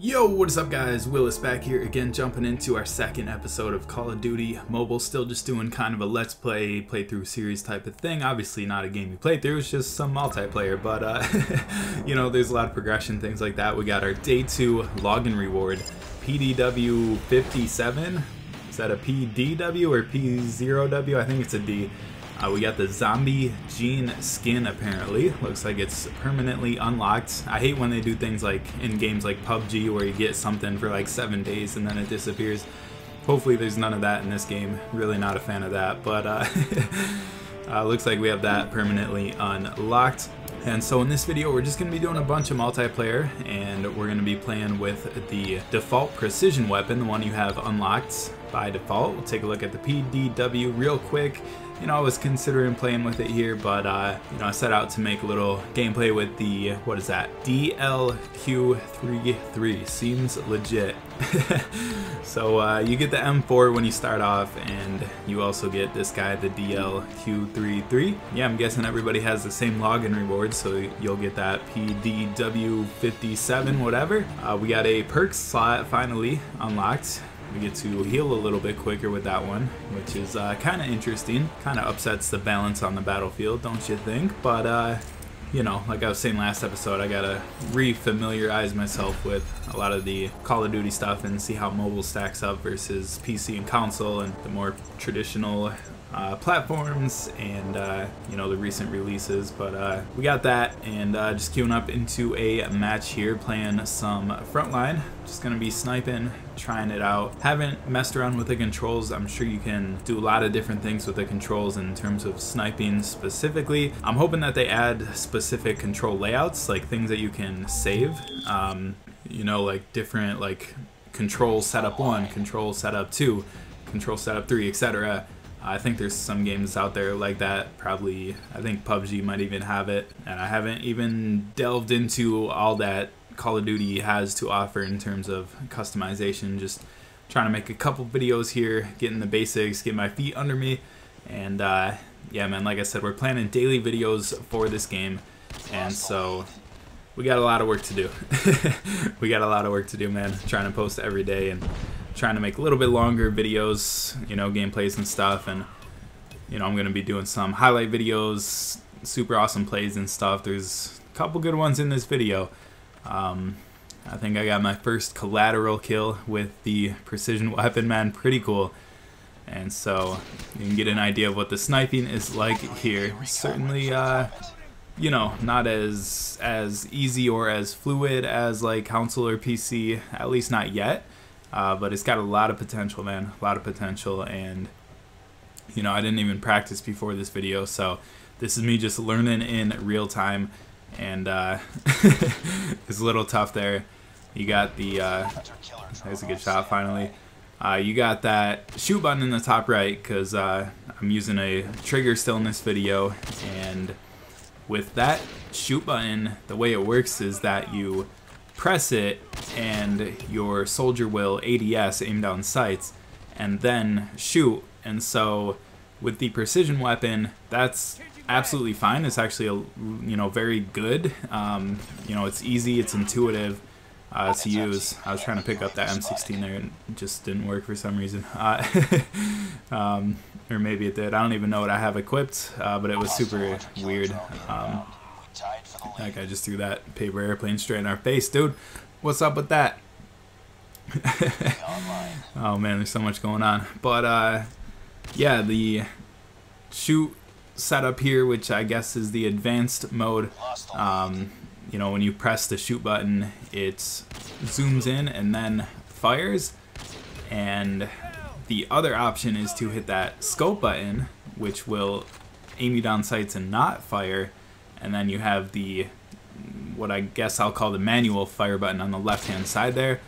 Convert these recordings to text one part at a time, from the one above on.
Yo, what is up guys? Willis back here again, jumping into our second episode of Call of Duty Mobile. Still just doing kind of a let's play playthrough series type of thing. Obviously not a game you play through, it's just some multiplayer, but you know, there's a lot of progression, things like that. We got our day 2 login reward, PDW 57. Is that a PDW or P0W? I think it's a D. We got the zombie gene skin apparently. Looks like it's permanently unlocked. I hate when they do things like in games like PUBG where you get something for like 7 days and then it disappears. Hopefully there's none of that in this game. Really not a fan of that, but looks like we have that permanently unlocked. And so in this video we're just going to be doing a bunch of multiplayer, and we're going to be playing with the default precision weapon, the one you have unlocked by default. We'll take a look at the PDW real quick. You know, I was considering playing with it here, but you know, I set out to make a little gameplay with the, what is that, DLQ33. Seems legit. So you get the M4 when you start off, and you also get this guy, the DLQ33. Yeah, I'm guessing everybody has the same login reward, so you'll get that PDW57 whatever. We got a perks slot finally unlocked. We get to heal a little bit quicker with that one, which is kind of interesting. Kind of upsets the balance on the battlefield, don't you think? But you know, like I was saying last episode, I gotta re-familiarize myself with a lot of the Call of Duty stuff and see how mobile stacks up versus PC and console and the more traditional platforms and you know, the recent releases. But we got that, and just queuing up into a match here, playing some frontline. Just gonna be sniping, trying it out. Haven't messed around with the controls. I'm sure you can do a lot of different things with the controls in terms of sniping specifically. I'm hoping that they add specific control layouts, like things that you can save, you know, like different like control setup 1, control setup 2, control setup 3, etc. I think there's some games out there like that, probably. I think PUBG might even have it, and I haven't even delved into all that Call of Duty has to offer in terms of customization. Just trying to make a couple videos here, getting the basics, get my feet under me, and yeah man, like I said, we're planning daily videos for this game, and so we got a lot of work to do. We got a lot of work to do, man, trying to post every day and trying to make a little bit longer videos, you know, gameplays and stuff. And you know, I'm gonna be doing some highlight videos, super awesome plays and stuff. There's a couple good ones in this video. I think I got my first collateral kill with the precision weapon, man, pretty cool. And so you can get an idea of what the sniping is like here. Certainly you know, not as easy or as fluid as like console or PC, at least not yet. But it's got a lot of potential, man, a lot of potential. And you know, I didn't even practice before this video, so this is me just learning in real time. And it's a little tough there. You got the there's a good shot finally. You got that shoot button in the top right, because I'm using a trigger still in this video, and with that shoot button, the way it works is that you press it and your soldier will ADS, aim down sights, and then shoot. And so with the precision weapon, that's absolutely fine. It's actually a, you know, very good. You know, it's easy, it's intuitive to use. I was trying to pick up that M16 there and it just didn't work for some reason. Or maybe it did. I don't even know what I have equipped, but it was super weird. Like I just threw that paper airplane straight in our face, dude. What's up with that? Oh man, there's so much going on. But yeah, the shoot setup here, which I guess is the advanced mode. You know, when you press the shoot button, it zooms in and then fires. And the other option is to hit that scope button, which will aim you down sights and not fire. And then you have the, what I guess I'll call the manual fire button on the left hand side there.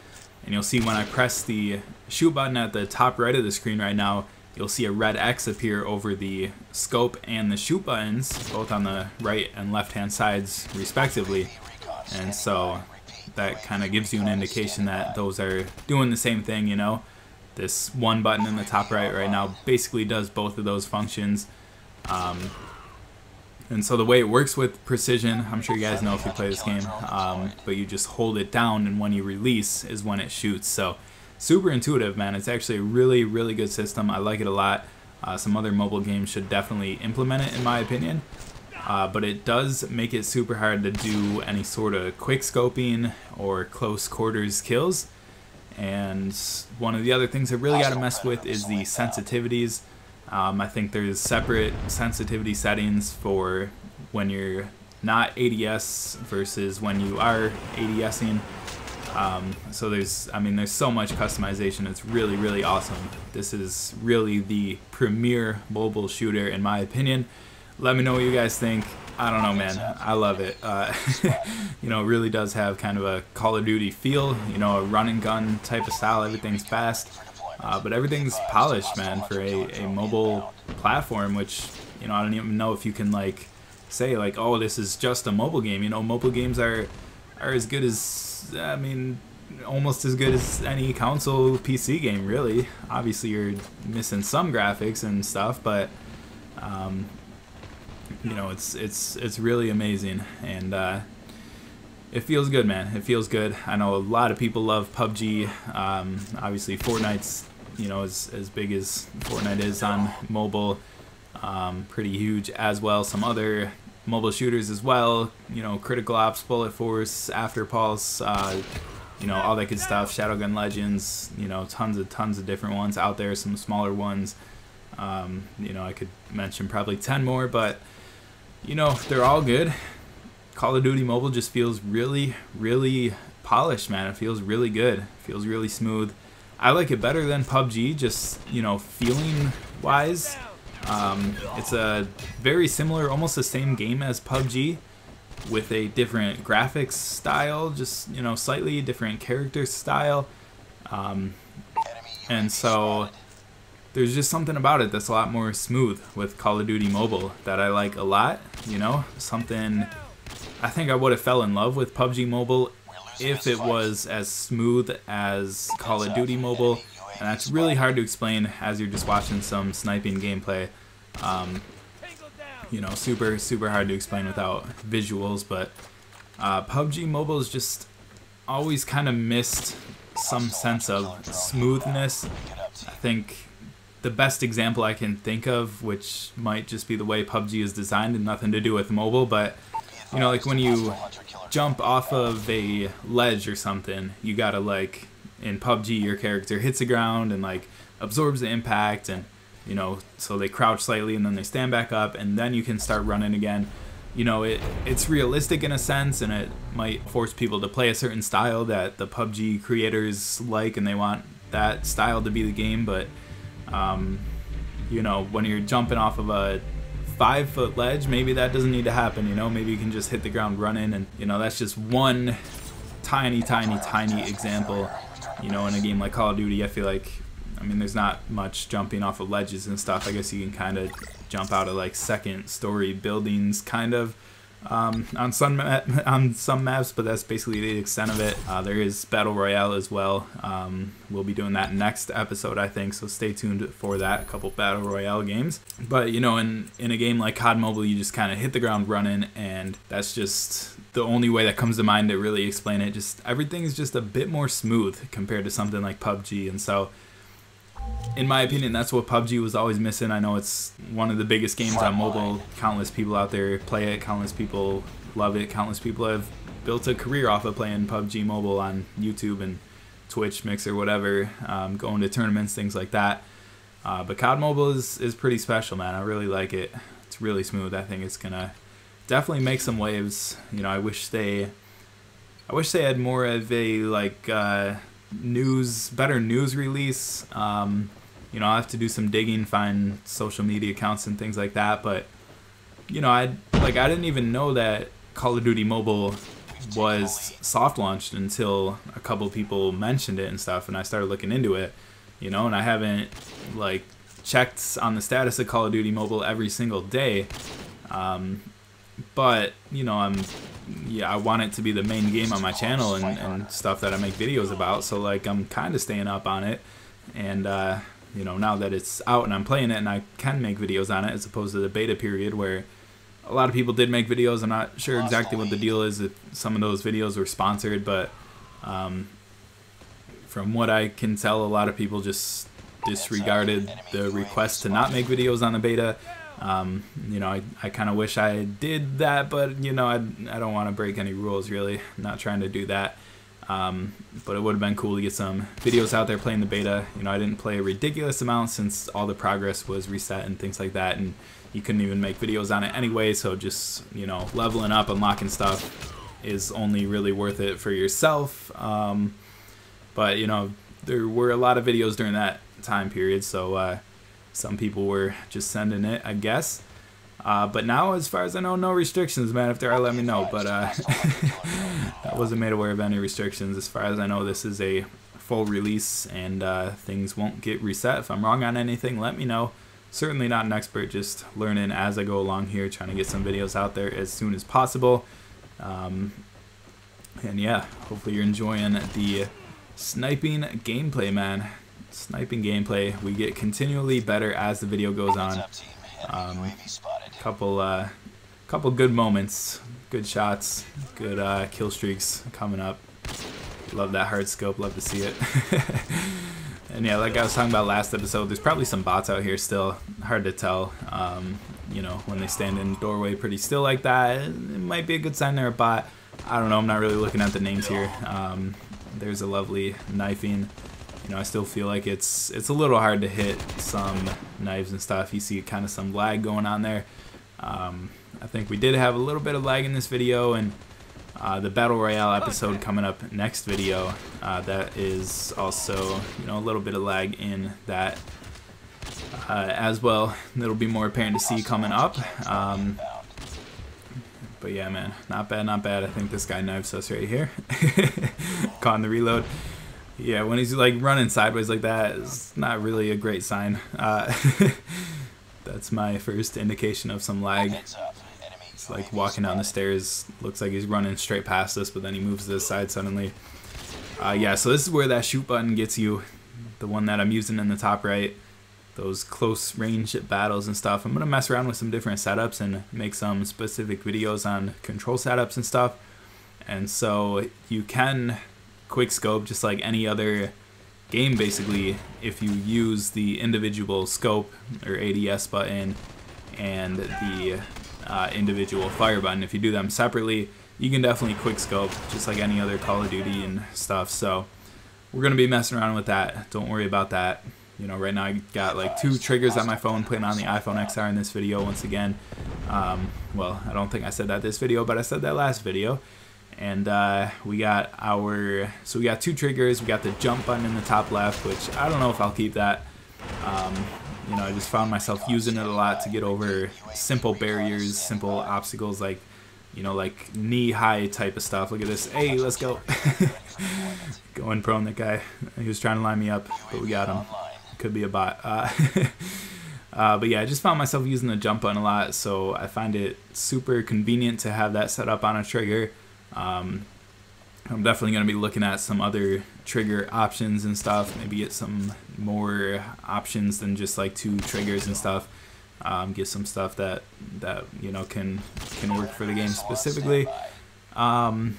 And you'll see when I press the shoot button at the top right of the screen right now, you'll see a red X appear over the scope and the shoot buttons, both on the right and left hand sides respectively. And so that kind of gives you an indication that those are doing the same thing, you know. This one button in the top right now basically does both of those functions. And so the way it works with precision, I'm sure you guys know if you play this game, but you just hold it down, and when you release is when it shoots. So super intuitive, man. It's actually a really, really good system. I like it a lot. Some other mobile games should definitely implement it, in my opinion. But it does make it super hard to do any sort of quick scoping or close quarters kills. And one of the other things I really got to mess with is the sensitivities. I think there's separate sensitivity settings for when you're not ADS versus when you are ADSing. So there's so much customization. It's really, really awesome. This is really the premier mobile shooter, in my opinion. Let me know what you guys think. I don't know, man. I love it. You know, it really does have kind of a Call of Duty feel, you know, a run and gun type of style. Everything's fast, but everything's polished, man, for a mobile platform, which, you know, I don't even know if you can, like, say, like, oh, this is just a mobile game. You know, mobile games are as good as, I mean, almost as good as any console PC game, really. Obviously, you're missing some graphics and stuff, but you know, it's really amazing, and it feels good, man. It feels good. I know a lot of people love PUBG. Obviously, Fortnite's, you know, as big as Fortnite is on mobile, pretty huge as well. Some other mobile shooters as well. You know, Critical Ops, Bullet Force, After Pulse, you know, all that good stuff. Shadowgun Legends. You know, tons of different ones out there. Some smaller ones. You know, I could mention probably 10 more, but you know, they're all good. Call of Duty Mobile just feels really, really polished, man. It feels really good. It feels really smooth. I like it better than PUBG, just, you know, feeling wise. It's a very similar, almost the same game as PUBG, with a different graphics style, just, you know, slightly different character style. And so there's just something about it that's a lot more smooth with Call of Duty Mobile that I like a lot, you know? Something, I think I would have fell in love with PUBG Mobile if it was as smooth as Call of Duty Mobile, and that's really hard to explain as you're just watching some sniping gameplay. You know, super, super hard to explain without visuals, but PUBG Mobile is just always kind of missed some sense of smoothness. I think the best example I can think of, which might just be the way PUBG is designed and nothing to do with mobile, but you know, like when you jump off of a ledge or something, you gotta, like, in PUBG your character hits the ground and like absorbs the impact, and you know, so they crouch slightly and then they stand back up and then you can start running again. You know, it's realistic in a sense, and it might force people to play a certain style that the PUBG creators like, and they want that style to be the game, but you know, when you're jumping off of a 5-foot ledge, maybe that doesn't need to happen, you know? Maybe you can just hit the ground running, and you know, that's just one tiny example. You know, in a game like Call of Duty, I feel like, I mean, there's not much jumping off of ledges and stuff. I guess you can kind of jump out of like second story buildings kind of on some maps, but that's basically the extent of it. There is Battle Royale as well. We'll be doing that next episode, I think, so stay tuned for that. A couple Battle Royale games. But you know, in a game like COD Mobile, you just kind of hit the ground running, and that's just the only way that comes to mind to really explain it. Just everything is just a bit more smooth compared to something like PUBG, and so in my opinion, that's what PUBG was always missing. I know it's one of the biggest games on mobile. Countless people out there play it. Countless people love it. Countless people have built a career off of playing PUBG Mobile on YouTube and Twitch, Mixer, whatever, going to tournaments, things like that. But COD Mobile is pretty special, man. I really like it. It's really smooth. I think it's gonna definitely make some waves. You know, I wish they had more of a like better news release. You know, I'll have to do some digging, find social media accounts and things like that, but you know, I didn't even know that Call of Duty Mobile was soft launched until a couple people mentioned it and stuff, and I started looking into it, you know, and I haven't like checked on the status of Call of Duty Mobile every single day, but you know, I want it to be the main game on my channel and stuff that I make videos about, so like I'm kind of staying up on it, and you know, now that it's out and I'm playing it and I can make videos on it, as opposed to the beta period where a lot of people did make videos. I'm not sure exactly what the deal is if some of those videos were sponsored, but from what I can tell, a lot of people just disregarded the request to not make videos on the beta. You know, I kind of wish I did that, but you know, I don't want to break any rules really. I'm not trying to do that. But it would have been cool to get some videos out there playing the beta. You know, I didn't play a ridiculous amount since all the progress was reset and things like that, and you couldn't even make videos on it anyway, so just, you know, leveling up, unlocking stuff is only really worth it for yourself. But, you know, there were a lot of videos during that time period, so some people were just sending it, I guess. But now, as far as I know, no restrictions, man. If there are, let me know. But I wasn't made aware of any restrictions. As far as I know, this is a full release, and things won't get reset. If I'm wrong on anything, let me know. Certainly not an expert, just learning as I go along here, trying to get some videos out there as soon as possible. And yeah, hopefully you're enjoying the sniping gameplay, man. Sniping gameplay. We get continually better as the video goes on. Couple good moments, good shots, good kill streaks coming up. Love that hard scope, love to see it. And yeah, like I was talking about last episode, there's probably some bots out here still. Hard to tell. You know, when they stand in the doorway pretty still like that, it might be a good sign they're a bot. I don't know, I'm not really looking at the names here. There's a lovely knifing. You know, I still feel like it's a little hard to hit some knives and stuff. You see kind of some lag going on there. I think we did have a little bit of lag in this video, and the Battle Royale episode coming up next video, that is also, you know, a little bit of lag in that as well. It'll be more apparent to see coming up. But yeah, man, not bad, not bad. I think this guy knifes us right here. Caught in the reload. Yeah, when he's like running sideways like that, it's not really a great sign. That's my first indication of some lag. It's like walking down the stairs, looks like he's running straight past us, but then he moves to the side suddenly. Yeah, so this is where that shoot button gets you, the one that I'm using in the top right. Those close range battles and stuff. I'm gonna mess around with some different setups and make some specific videos on control setups and stuff. And so you can quick scope just like any other game basically if you use the individual scope or ADS button and the individual fire button. If you do them separately, you can definitely quick scope just like any other Call of Duty and stuff. So we're gonna be messing around with that. Don't worry about that. You know, right now I got like 2 triggers on my phone, putting on the iPhone XR in this video once again. Well, I don't think I said that this video, but I said that last video. And we got 2 triggers. We got the jump button in the top left, which I don't know if I'll keep that. You know, I just found myself using it a lot to get over simple barriers, simple obstacles, like, you know, like knee-high type of stuff. Look at this. Hey, let's go. Going prone, that guy. He was trying to line me up, but we got him. Could be a bot. But yeah, I just found myself using the jump button a lot, so I find it super convenient to have that set up on a trigger. I'm definitely going to be looking at some other trigger options and stuff, maybe get some more options than just like 2 triggers and stuff. Get some stuff that you know can work for the game specifically, or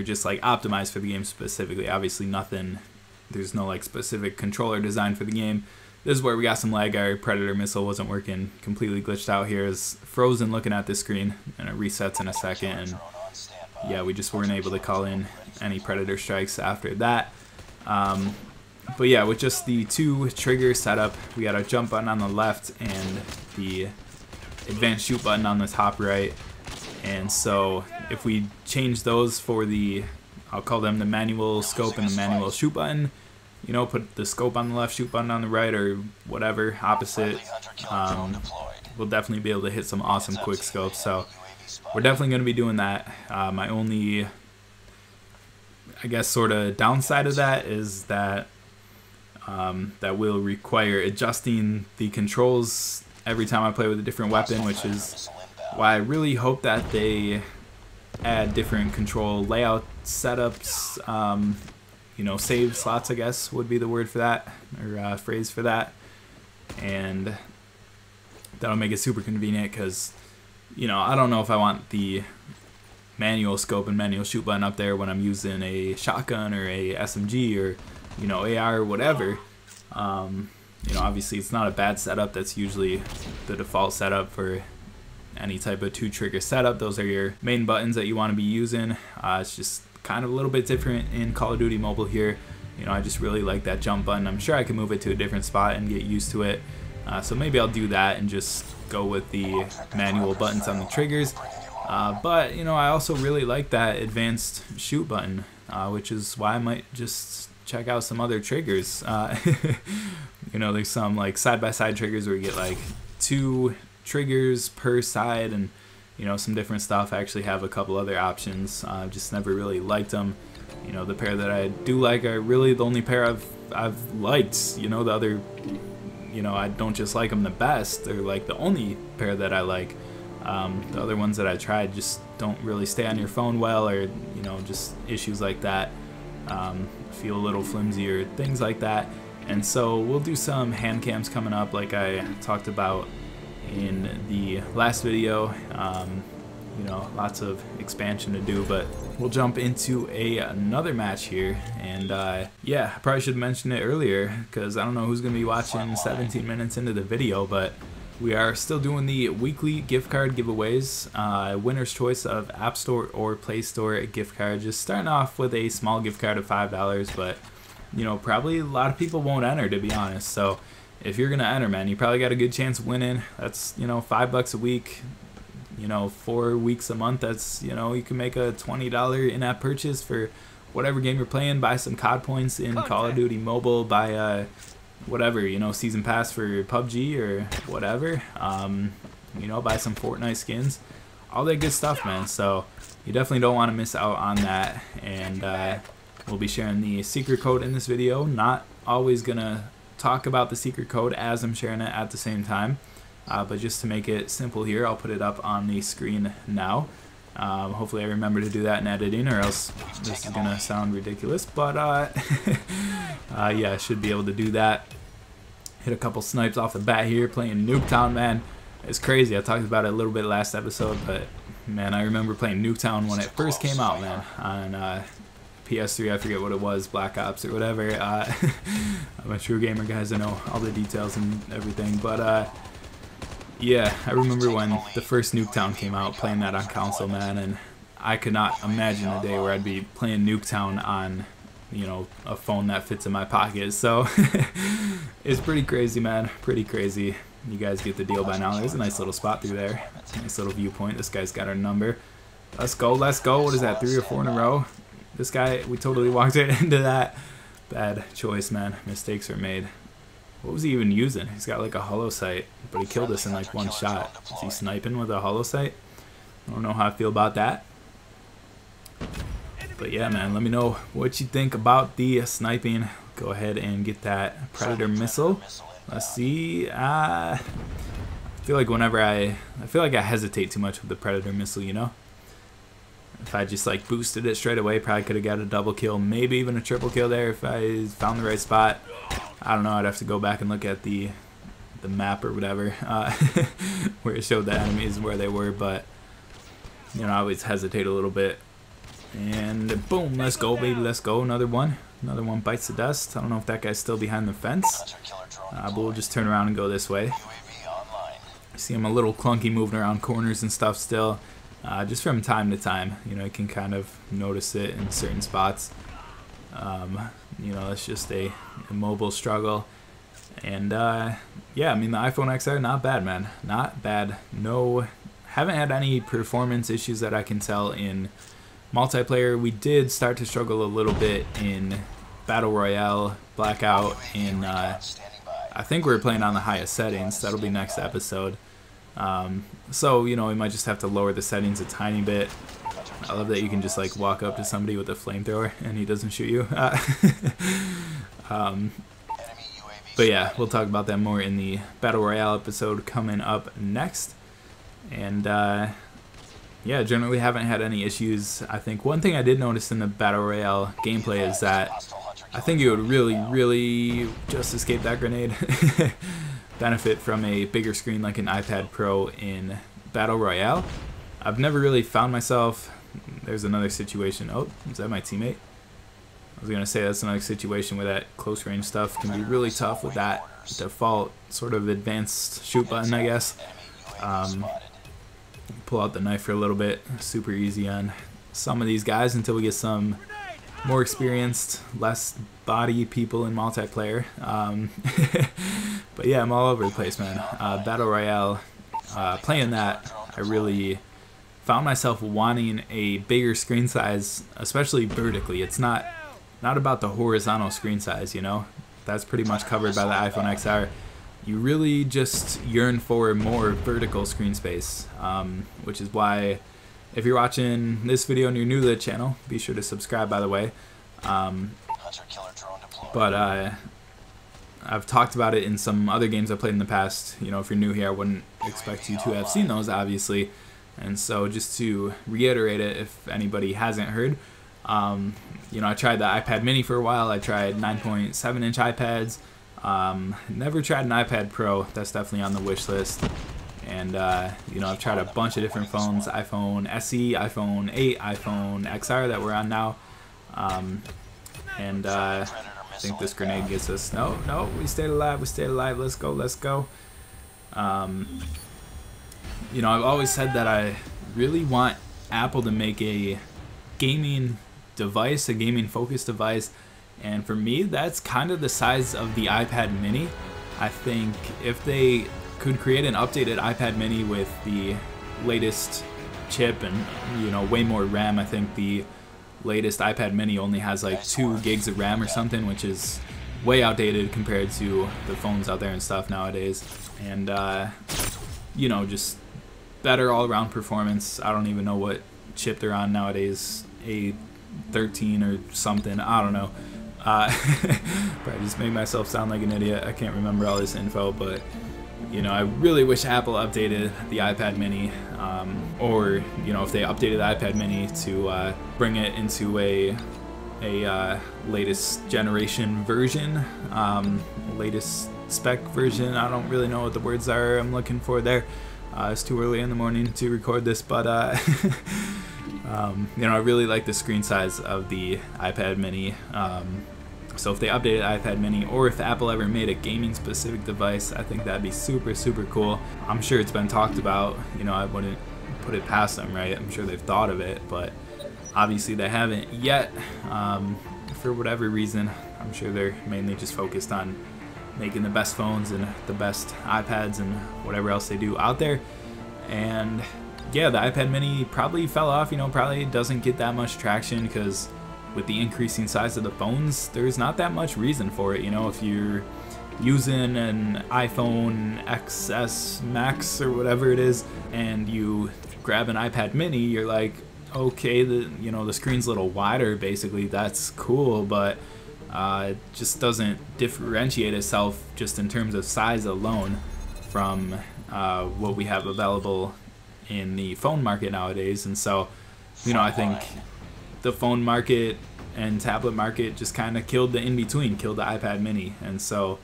just like optimized for the game specifically. Obviously nothing, there's no like specific controller design for the game. This is where we got some lag. Our Predator missile wasn't working, completely glitched out here. It's frozen looking at this screen, and it resets in a second. And yeah, we just weren't able to call in any Predator strikes after that. But yeah, with just the 2 trigger setup, we got a jump button on the left and the advanced shoot button on the top right. And so if we change those for the, I'll call them the manual scope and the manual shoot button, you know, put the scope on the left, shoot button on the right, or whatever, opposite, we'll definitely be able to hit some awesome quick scopes. So we're definitely going to be doing that. My only, I guess, sort of downside of that is that that will require adjusting the controls every time I play with a different weapon, which is why I really hope that they add different control layout setups. You know, save slots, I guess, would be the word for that, or phrase for that. And that'll make it super convenient, because you know, I don't know if I want the manual scope and manual shoot button up there when I'm using a shotgun or a SMG or, you know, AR or whatever. You know, obviously it's not a bad setup. That's usually the default setup for any type of 2-trigger setup. Those are your main buttons that you want to be using. It's just kind of a little bit different in Call of Duty Mobile here. You know, I just really like that jump button. I'm sure I can move it to a different spot and get used to it. So maybe I'll do that and just go with the manual buttons on the triggers. But, you know, I also really like that advanced shoot button, which is why I might just check out some other triggers. You know, there's some like side-by-side triggers where you get like 2 triggers per side and, you know, some different stuff. I actually have a couple other options. Just never really liked them. You know, the pair that I do like are really the only pair I've liked. You know, the other, you know, I don't just like them the best. They're like the only pair that I like. The other ones that I tried just don't really stay on your phone well, or, you know, just issues like that. Feel a little flimsy or things like that. And so we'll do some hand cams coming up like I talked about in the last video. You know, lots of expansion to do, but we'll jump into another match here. And yeah, I probably should mention it earlier because I don't know who's going to be watching 17 minutes into the video, but we are still doing the weekly gift card giveaways. Winner's choice of App Store or Play Store gift card. Just starting off with a small gift card of $5, but you know, probably a lot of people won't enter, to be honest. So if you're gonna enter, man, you probably got a good chance of winning. That's, you know, $5 a week. You know, 4 weeks a month. That's, you know, you can make a $20 in-app purchase for whatever game you're playing. Buy some COD points in Call of Duty Mobile. Buy whatever, you know, season pass for PUBG or whatever. You know, buy some Fortnite skins, all that good stuff, man. So you definitely don't want to miss out on that. And we'll be sharing the secret code in this video. Not always gonna talk about the secret code as I'm sharing it at the same time, but just to make it simple here, I'll put it up on the screen now. Hopefully I remember to do that in editing, or else this is gonna sound ridiculous. But yeah, I should be able to do that. Hit a couple snipes off the bat here, playing Nuketown, man. It's crazy. I talked about it a little bit last episode, but man, I remember playing Nuketown when it first came out, man, on PS3. I forget what it was, Black Ops or whatever. I'm a true gamer, guys. I know all the details and everything, but yeah, I remember when the first Nuketown came out, playing that on console, man, and I could not imagine a day where I'd be playing Nuketown on, you know, a phone that fits in my pocket. So it's pretty crazy, man, pretty crazy. You guys get the deal by now. There's a nice little spot through there, nice little viewpoint. This guy's got our number. Let's go, let's go. What is that, 3 or 4 in a row? This guy, we totally walked right into that. Bad choice, man. Mistakes are made. What was he even using? He's got like a hollow sight, but he killed us in like 1 shot. Is he sniping with a hollow sight? I don't know how I feel about that. But yeah, man, let me know what you think about the sniping. Go ahead and get that Predator missile. Let's see. I feel like whenever I feel like I hesitate too much with the Predator missile, you know? If I just like boosted it straight away, probably could have got a double kill, maybe even a triple kill there if I found the right spot. I don't know, I'd have to go back and look at the map or whatever, where it showed the enemies and where they were, but you know, I always hesitate a little bit. And boom, let's go, baby, let's go. Another one bites the dust. I don't know if that guy's still behind the fence, but we'll just turn around and go this way. See him a little clunky moving around corners and stuff still. Just from time to time, you know, you can kind of notice it in certain spots. You know, it's just a mobile struggle. And yeah, I mean, the iPhone XR, not bad, man, not bad. No, haven't had any performance issues that I can tell in multiplayer. We did start to struggle a little bit in Battle Royale, Blackout, and I think we're playing on the highest settings. That'll be next episode. So, you know, we might just have to lower the settings a tiny bit. I love that you can just like walk up to somebody with a flamethrower and he doesn't shoot you. But yeah, we'll talk about that more in the Battle Royale episode coming up next. And yeah, generally haven't had any issues. I think one thing I did notice in the Battle Royale gameplay is that I think you would really just escape that grenade. Benefit from a bigger screen like an iPad Pro in Battle Royale. I've never really found myself. There's another situation. Oh, is that my teammate? I was gonna say that's another situation where that close range stuff can be really tough with that default sort of advanced shoot button, I guess. Pull out the knife for a little bit. Super easy on some of these guys until we get some more experienced, less body people in multiplayer. But yeah, I'm all over the place, man. Battle Royale, playing that, I really found myself wanting a bigger screen size, especially vertically. It's not about the horizontal screen size, you know. That's pretty much covered by the iPhone XR. You really just yearn for more vertical screen space, which is why if you're watching this video and you're new to the channel, be sure to subscribe, by the way. But I've talked about it in some other games I played in the past. You know, if you're new here, I wouldn't expect you to have seen those, obviously. And so just to reiterate it, if anybody hasn't heard, you know, I tried the iPad mini for a while. I tried 9.7-inch iPads. Never tried an iPad Pro. That's definitely on the wish list. And you know, I've tried a bunch of different phones: iPhone SE, iPhone 8, iPhone XR that we're on now. And I think this grenade gets us. No, we stayed alive. We stayed alive. Let's go. Let's go. You know, I've always said that I really want Apple to make a gaming device, a gaming focused device, and for me that's kind of the size of the iPad mini. I think if they could create an updated iPad mini with the latest chip and, you know, way more RAM. I think the latest iPad mini only has like 2 gigs of RAM or something, which is way outdated compared to the phones out there and stuff nowadays. And you know, just better all-around performance. I don't even know what chip they're on nowadays, A13 or something, I don't know. Probably just made myself sound like an idiot. I can't remember all this info, but you know, I really wish Apple updated the iPad mini, or you know, if they updated the iPad mini to bring it into a latest generation version, latest spec version. I don't really know what the words are I'm looking for there. It's too early in the morning to record this, but you know, I really like the screen size of the iPad mini. So if they updated iPad mini, or if Apple ever made a gaming specific device, I think that'd be super, super cool. I'm sure it's been talked about, you know, I wouldn't put it past them, right? I'm sure they've thought of it, but obviously they haven't yet, for whatever reason. I'm sure they're mainly just focused on making the best phones and the best iPads and whatever else they do out there. And yeah, the iPad mini probably fell off, you know, probably doesn't get that much traction because with the increasing size of the phones, there's not that much reason for it. You know, if you're using an iPhone XS Max or whatever it is, and you grab an iPad mini, you're like, okay, you know, the screen's a little wider, basically, that's cool, but it just doesn't differentiate itself just in terms of size alone from what we have available in the phone market nowadays. And so, you know, I think the phone market and tablet market just kind of killed the in-between, killed the iPad mini. And so,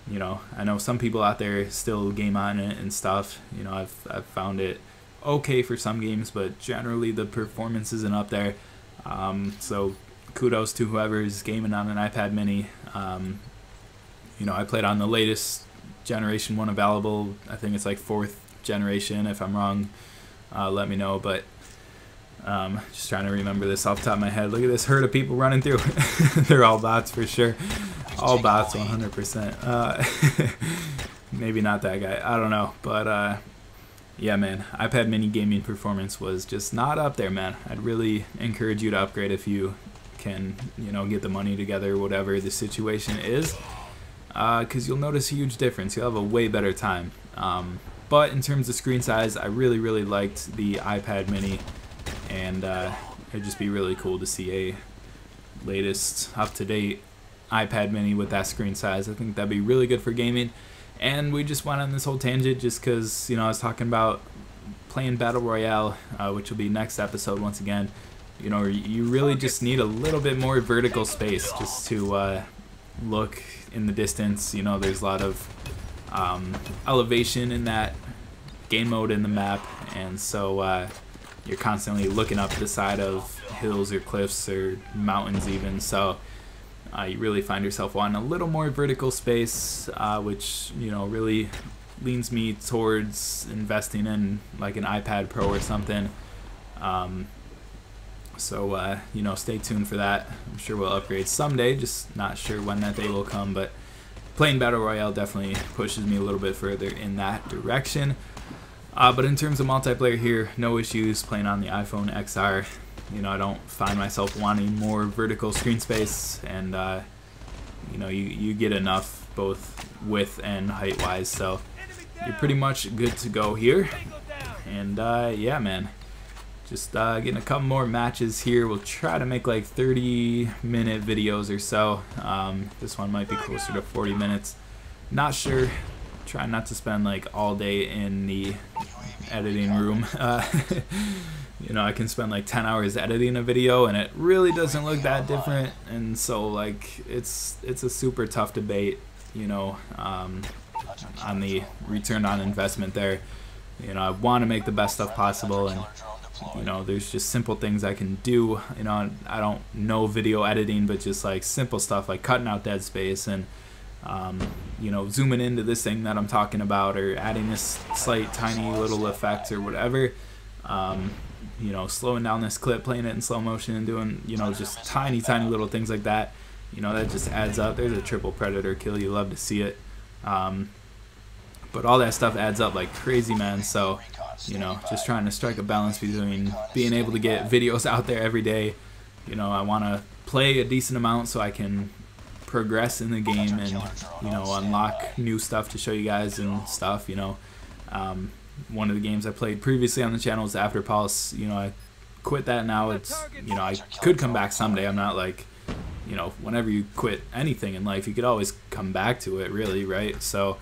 you know, I know some people out there still game on it and stuff. You know, I've found it okay for some games, but generally the performance isn't up there. So kudos to whoever's gaming on an iPad mini. You know, I played on the latest generation one available. I think it's like 4th generation. If I'm wrong, let me know. But just trying to remember this off the top of my head. Look at this herd of people running through. They're all bots for sure. All bots 100%. Maybe not that guy. I don't know. But yeah, man, iPad mini gaming performance was just not up there, man. I'd really encourage you to upgrade if you can, you know, get the money together, whatever the situation is, because you'll notice a huge difference. You'll have a way better time. But in terms of screen size, I really, really liked the iPad mini, and it'd just be really cool to see a latest, up-to-date iPad mini with that screen size. I think that'd be really good for gaming. And we just went on this whole tangent just because, you know, I was talking about playing Battle Royale, which will be next episode once again. You know, you really just need a little bit more vertical space just to look in the distance. You know, there's a lot of elevation in that game mode in the map, and so you're constantly looking up the side of hills or cliffs or mountains even, so you really find yourself wanting a little more vertical space, which, you know, really leans me towards investing in like an iPad Pro or something. You know, stay tuned for that. I'm sure we'll upgrade someday, just not sure when that day will come, but playing Battle Royale definitely pushes me a little bit further in that direction. But in terms of multiplayer here, no issues playing on the iPhone XR. You know, I don't find myself wanting more vertical screen space, and you know, you get enough both width and height wise, so you're pretty much good to go here. And yeah, man, just getting a couple more matches here. We'll try to make like 30-minute videos or so. This one might be closer to 40 minutes. Not sure. Try not to spend like all day in the editing room. You know, I can spend like 10 hours editing a video and it really doesn't look that different, and so like it's a super tough debate, you know, on the return on investment there. You know, I want to make the best stuff possible, and you know, there's just simple things I can do. You know, I don't know video editing, but just like simple stuff like cutting out dead space and you know, zooming into this thing that I'm talking about, or adding this slight tiny little effect or whatever. You know, slowing down this clip, playing it in slow motion, and doing, you know, just tiny little things like that. You know, that just adds up. There's a triple predator kill. You love to see it. But all that stuff adds up like crazy, man. So, you know, just trying to strike a balance between being able to get videos out there every day. You know, I want to play a decent amount so I can progress in the game and, you know, unlock new stuff to show you guys and stuff. You know, one of the games I played previously on the channel was After Pulse. You know, I quit that now. It's, you know, I could come back someday. I'm not like, you know, whenever you quit anything in life, you could always come back to it, really, right? So,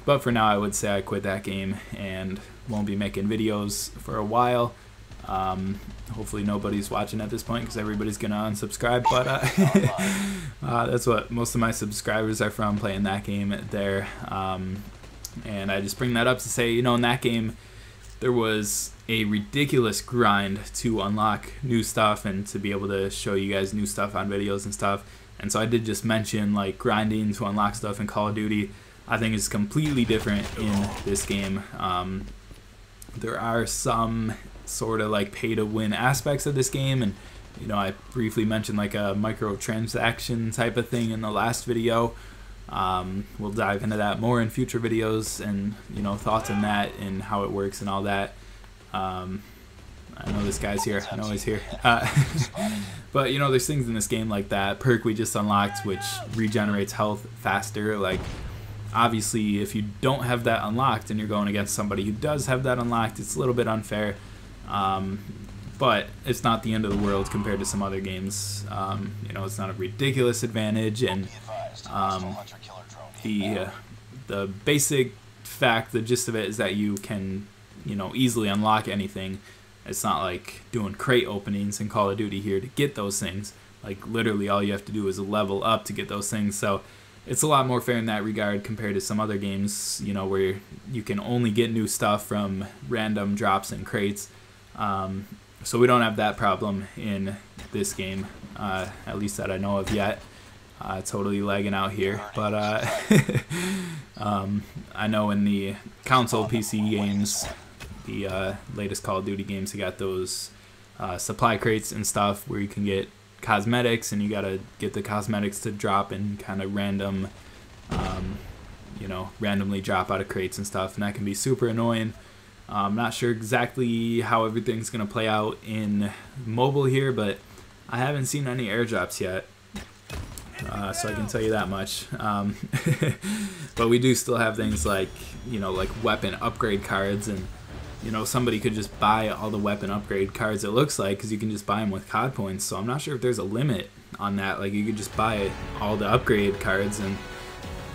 but for now, I would say I quit that game and won't be making videos for a while. Hopefully nobody's watching at this point, because everybody's gonna unsubscribe, but that's what most of my subscribers are from, playing that game there. And I just bring that up to say, you know, in that game there was a ridiculous grind to unlock new stuff and to be able to show you guys new stuff on videos and stuff. And so I did just mention like grinding to unlock stuff in Call of Duty. I think it's completely different in this game. There are some sort of like pay to win aspects of this game, and you know, I briefly mentioned like a microtransaction type of thing in the last video. We'll dive into that more in future videos, and you know, thoughts on that and how it works and all that. I know this guy's here. I know he's here. But you know, there's things in this game like that perk we just unlocked, which regenerates health faster. Like, obviously, if you don't have that unlocked and you're going against somebody who does have that unlocked, it's a little bit unfair. But it's not the end of the world compared to some other games. You know, it's not a ridiculous advantage, and the basic fact, the gist of it, is that you can, you know, easily unlock anything. It's not like doing crate openings in Call of Duty here to get those things. Like, literally all you have to do is level up to get those things. So it's a lot more fair in that regard compared to some other games, you know, where you can only get new stuff from random drops and crates. So we don't have that problem in this game, at least that I know of yet. Totally lagging out here, but I know in the console PC games, the latest Call of Duty games, you got those supply crates and stuff where you can get cosmetics, and you gotta get the cosmetics to drop in kind of random, you know, randomly drop out of crates and stuff, and that can be super annoying. I'm not sure exactly how everything's gonna play out in mobile here, but I haven't seen any airdrops yet, so I can tell you that much. But we do still have things like, you know, like weapon upgrade cards, and you know, somebody could just buy all the weapon upgrade cards, it looks like, because you can just buy them with COD points. So I'm not sure if there's a limit on that. Like, you could just buy all the upgrade cards and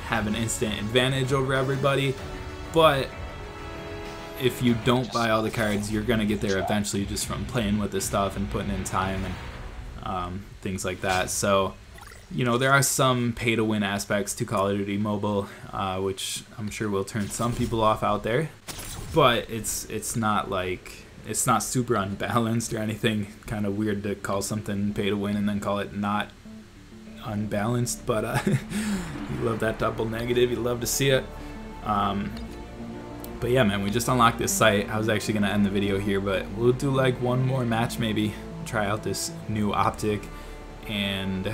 have an instant advantage over everybody. But if you don't buy all the cards, you're gonna get there eventually just from playing with this stuff and putting in time and things like that. So, you know, there are some pay to win aspects to Call of Duty Mobile, which I'm sure will turn some people off out there. but it's not like, it's not super unbalanced or anything. Kind of weird to call something pay to win and then call it not unbalanced, but you love that double negative, you love to see it. But yeah, man, we just unlocked this site. I was actually gonna end the video here, but we'll do like one more match maybe, try out this new optic, and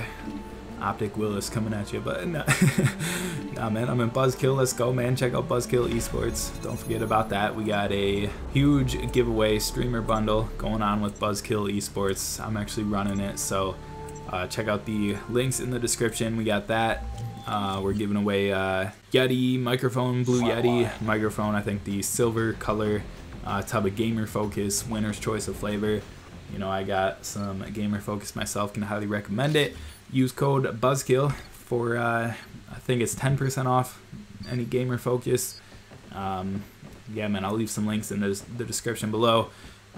Optic Willis coming at you, but no. Nah, man, I'm in Buzzkill. Let's go, man. Check out Buzzkill Esports. Don't forget about that. We got a huge giveaway streamer bundle going on with Buzzkill Esports. I'm actually running it, so check out the links in the description. We got that. We're giving away Yeti microphone, Blue Yeti microphone. I think the silver color tub of Gamer Focus, winner's choice of flavor. You know, I got some Gamer Focus myself, can highly recommend it. Use code Buzzkill for I think it's 10% off any Gamer Focus. Yeah, man, I'll leave some links in the description below.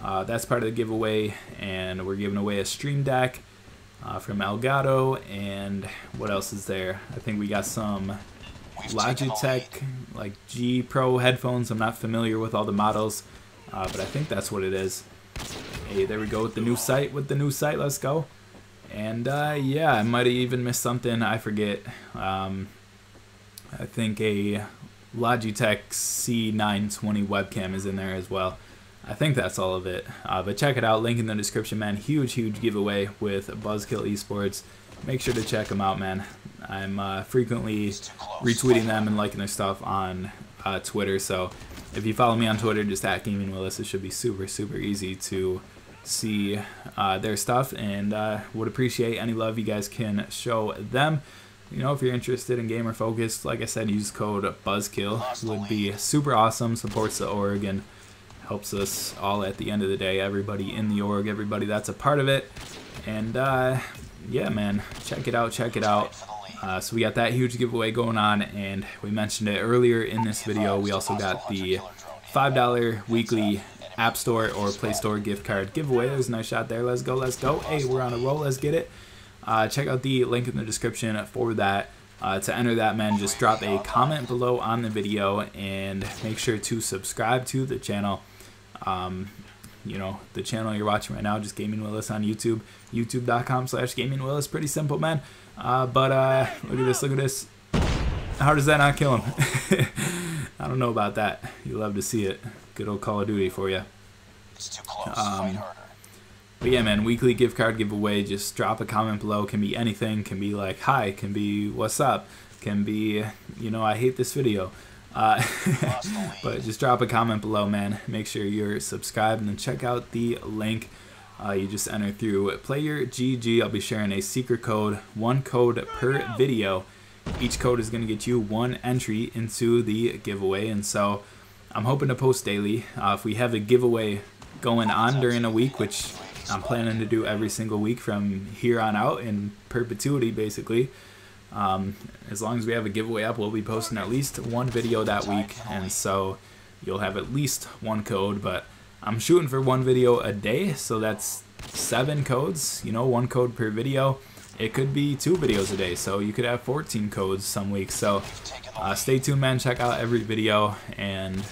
That's part of the giveaway, and we're giving away a Stream Deck from Elgato, and what else is there? I think we got some Logitech like G Pro headphones. I'm not familiar with all the models, but I think that's what it is. Hey, there we go with the new site. Let's go. And yeah, I might have even missed something. I forget. I think a Logitech C920 webcam is in there as well. I think that's all of it. But check it out. Link in the description, man. Huge giveaway with Buzzkill Esports. Make sure to check them out, man. I'm frequently retweeting them and liking their stuff on Twitter. So if you follow me on Twitter, just at Gaming Willis, it should be super easy to see their stuff, and would appreciate any love you guys can show them. You know, if you're interested in Gamer Focus, like I said, use code Buzzkill. Would be super awesome. Supports the org and helps us all at the end of the day. Everybody in the org, everybody that's a part of it. And yeah, man, check it out. So we got that huge giveaway going on, and we mentioned it earlier in this video. We also got the $5 weekly App Store or Play Store gift card giveaway. There's a nice shot there. Let's go. Hey, we're on a roll. Let's get it. Check out the link in the description for that. To enter that, man, just drop a comment below on the video and make sure to subscribe to the channel. You know, the channel you're watching right now, just Gaming Willis on YouTube, youtube.com/Gaming Willis. Pretty simple, man. But look at this. How does that not kill him? I don't know about that. You love to see it. Good old Call of Duty for you. But yeah, man, weekly gift card giveaway. Just drop a comment below. Can be anything. Can be like hi. Can be what's up. Can be, you know, I hate this video. But just drop a comment below, man. Make sure you're subscribed, and then check out the link. You just enter through Player GG. I'll be sharing a secret code, 1 code per video. Each code is going to get you 1 entry into the giveaway, and so I'm hoping to post daily. If we have a giveaway going on during a week, which I'm planning to do every single week from here on out in perpetuity, basically. As long as we have a giveaway up, we'll be posting at least 1 video that week, and so you'll have at least 1 code, but I'm shooting for 1 video a day, so that's 7 codes, you know, 1 code per video. It could be 2 videos a day, so you could have 14 codes some weeks. So stay tuned, man. Check out every video, and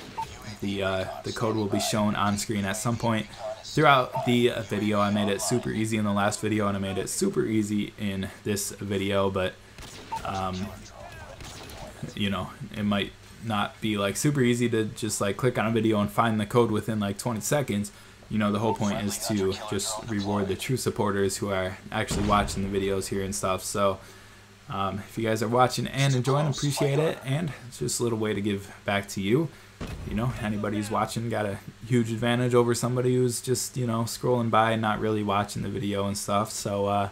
the code will be shown on screen at some point throughout the video. I made it super easy in the last video, and I made it super easy in this video, but you know, it might not be like super easy to just like click on a video and find the code within like 20 seconds. You know, the whole point is to just reward the true supporters who are actually watching the videos here and stuff. So if you guys are watching and enjoying, appreciate it, and it's just a little way to give back to you. You know, anybody who's watching got a huge advantage over somebody who's just, you know, scrolling by and not really watching the video and stuff. So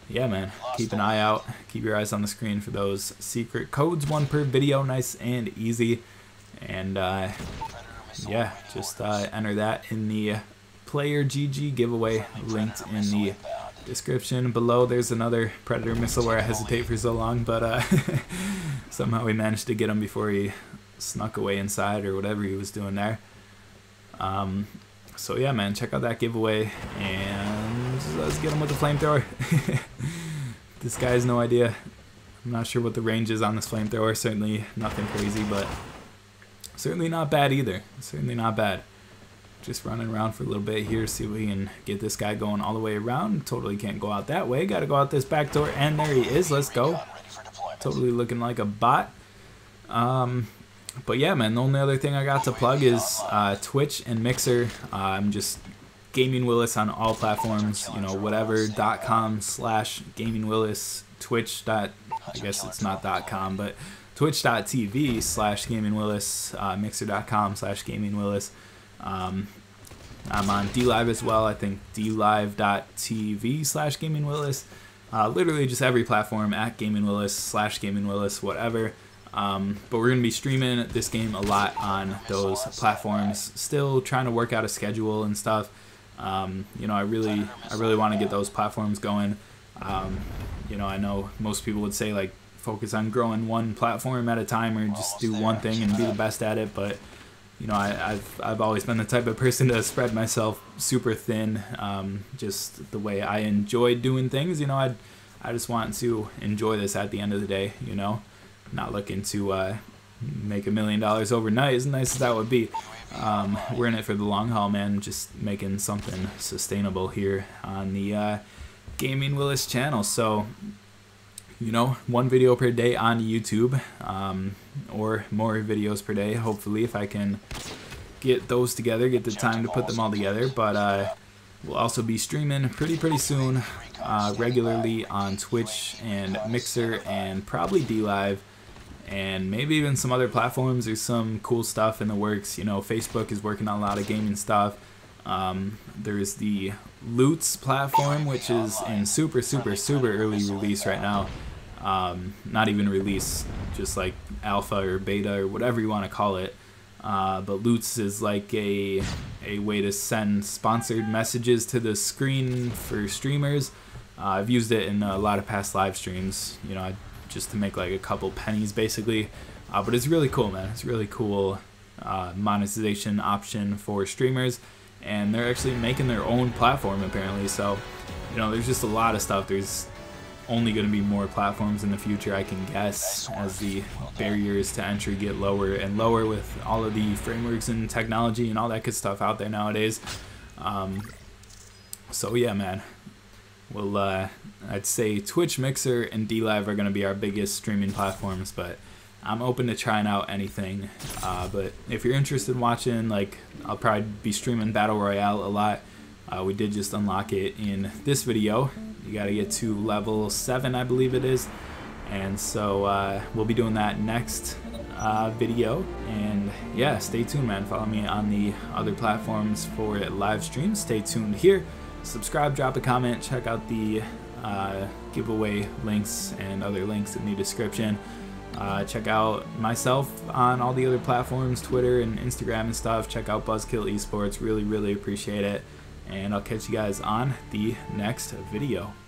yeah, man, keep an eye out, keep your eyes on the screen for those secret codes, 1 per video, nice and easy. And yeah, just enter that in the Player GG giveaway linked in the description below. There's another Predator missile where I hesitate for so long, but somehow we managed to get him before he snuck away inside or whatever he was doing there. So yeah, man, check out that giveaway, and let's get him with the flamethrower. This guy has no idea. I'm not sure what the range is on this flamethrower. Certainly nothing crazy, but certainly not bad either. Certainly not bad. Just running around for a little bit here, see if we can get this guy going all the way around. Totally can't go out that way. Got to go out this back door, and there he is. Let's go. Totally looking like a bot. But yeah, man, the only other thing I got to plug is Twitch and Mixer. I'm just Gaming Willis on all platforms, you know, whatever.com/Gaming Willis, Twitch. I guess it's not .com, but twitch.tv/Gaming Willis, mixer.com/Gaming Willis. I'm on DLive as well. I think dlive.tv/Gaming Willis. Literally just every platform at Gaming Willis/Gaming Willis, whatever. But we're going to be streaming this game a lot on those platforms. Still trying to work out a schedule and stuff. You know, I really want to get those platforms going. You know, I know most people would say like focus on growing one platform at a time or just do one thing and be the best at it, but you know, I've always been the type of person to spread myself super thin. Just the way I enjoy doing things. You know, I just want to enjoy this at the end of the day. You know, not looking to make $1 million overnight, as nice as that would be. We're in it for the long haul, man. Just making something sustainable here on the Gaming Willis channel. So, you know, 1 video per day on YouTube, or more videos per day, hopefully, if I can get those together, get the time to put them all together. But we'll also be streaming pretty soon, regularly on Twitch and Mixer and probably DLive, and maybe even some other platforms. There's some cool stuff in the works. You know, Facebook is working on a lot of gaming stuff. There's the Loots platform, which is in super early release right now. Not even release, just like alpha or beta or whatever you want to call it. But Loots is like a way to send sponsored messages to the screen for streamers. I've used it in a lot of past live streams, you know, just to make like a couple pennies basically. But it's really cool, man. It's really cool monetization option for streamers, and they're actually making their own platform apparently. So, you know, there's just a lot of stuff. There's only going to be more platforms in the future, I can guess, as the barriers to entry get lower and lower with all of the frameworks and technology and all that good stuff out there nowadays. So yeah, man, well, I'd say Twitch, Mixer, and DLive are going to be our biggest streaming platforms, but I'm open to trying out anything. But if you're interested in watching, like, I'll probably be streaming Battle Royale a lot. We did just unlock it in this video. You got to get to level 7, I believe it is. And so we'll be doing that next video. And yeah, stay tuned, man. Follow me on the other platforms for live streams. Stay tuned here. Subscribe, drop a comment, check out the giveaway links and other links in the description. Check out myself on all the other platforms, Twitter and Instagram and stuff. Check out Buzzkill Esports. Really appreciate it. And I'll catch you guys on the next video.